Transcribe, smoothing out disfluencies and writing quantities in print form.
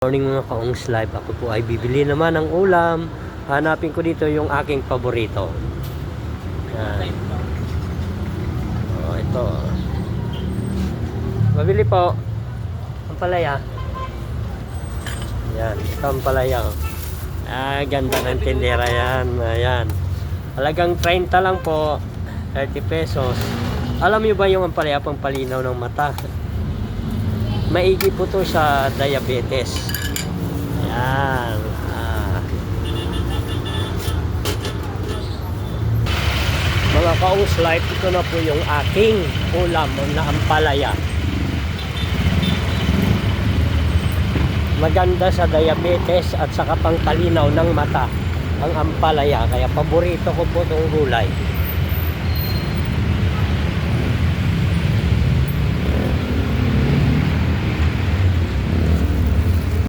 Morning mga kaungs live. Ako po ay bibili naman ng ulam. Hanapin ko dito yung aking paborito. Yan. Ito. Mabili po. Ang palaya. Yan. Ito ang palaya. Ganda ng tindera yan. Ayan. Halagang 30 lang po. 30 pesos. Alam niyo ba yung ampalaya pang palinaw ng mata? Maigi po to sa diabetes. Ayan. Mga kaungs life, ito na po yung aking ulam na ampalaya. Maganda sa diabetes at saka pangkalinaw ng mata ang ampalaya. Kaya paborito ko po itong gulay.